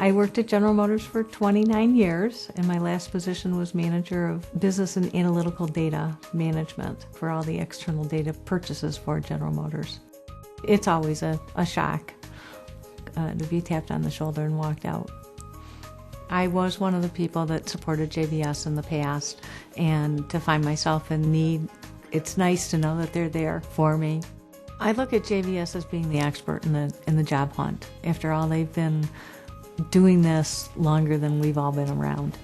I worked at General Motors for 29 years, and my last position was manager of business and analytical data management for all the external data purchases for General Motors. It's always a shock to be tapped on the shoulder and walked out. I was one of the people that supported JVS in the past, and to find myself in need, it's nice to know that they're there for me. I look at JVS as being the expert in the job hunt. After all, they've been doing this longer than we've all been around.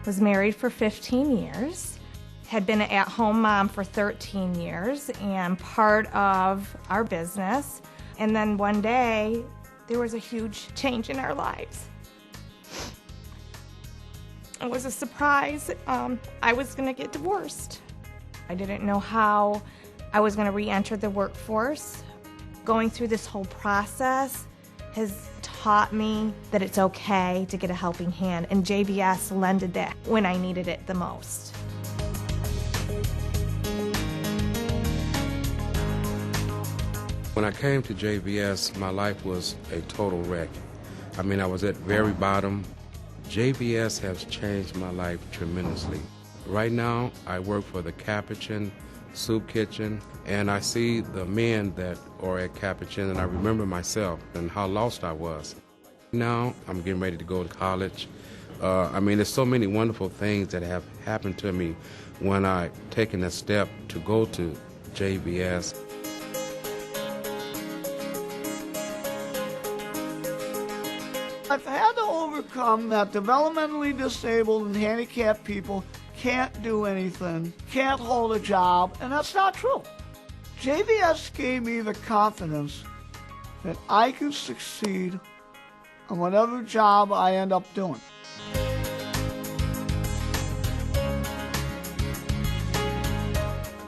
Was married for 15 years, had been an at-home mom for 13 years and part of our business. And then one day, there was a huge change in our lives. It was a surprise. I was going to get divorced. I didn't know how I was going to re-enter the workforce. Going through this whole process has taught me that it's okay to get a helping hand, and JVS lended that when I needed it the most. When I came to JVS, my life was a total wreck. I mean, I was at very bottom. JVS has changed my life tremendously. Right now, I work for the Capuchin Soup Kitchen, and I see the men that are at Capuchin, and I remember myself and how lost I was. Now, I'm getting ready to go to college. I mean, there's so many wonderful things that have happened to me when I've taken a step to go to JVS. I've had to overcome that developmentally disabled and handicapped people can't do anything, can't hold a job, and that's not true. JVS gave me the confidence that I could succeed on whatever job I end up doing.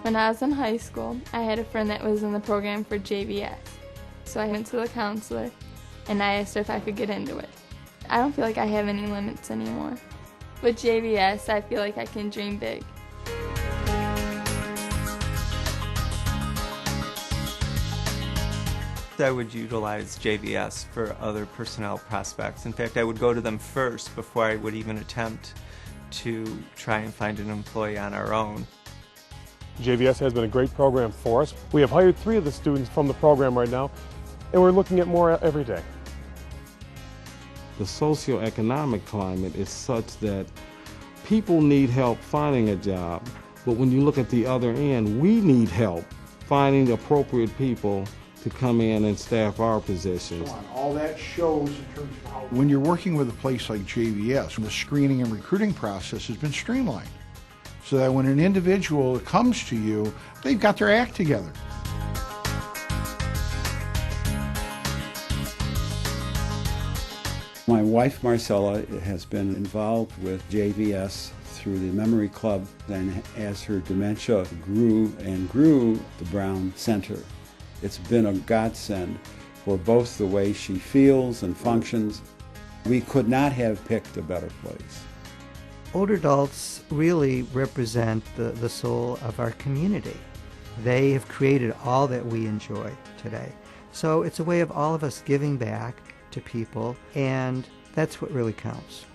When I was in high school, I had a friend that was in the program for JVS. So I went to the counselor and I asked her if I could get into it. I don't feel like I have any limits anymore. With JVS, I feel like I can dream big. I would utilize JVS for other personnel prospects. In fact, I would go to them first before I would even attempt to try and find an employee on our own. JVS has been a great program for us. We have hired 3 of the students from the program right now, and we're looking at more every day. The socioeconomic climate is such that people need help finding a job, but when you look at the other end, we need help finding the appropriate people to come in and staff our positions. All that shows in terms of how... When you're working with a place like JVS, the screening and recruiting process has been streamlined, so that when an individual comes to you, they've got their act together. My wife, Marcella, has been involved with JVS through the Memory Club. Then as her dementia grew and grew, the Brown Center. It's been a godsend for both the way she feels and functions. We could not have picked a better place. Older adults really represent the soul of our community. They have created all that we enjoy today. So it's a way of all of us giving back to people, and that's what really counts.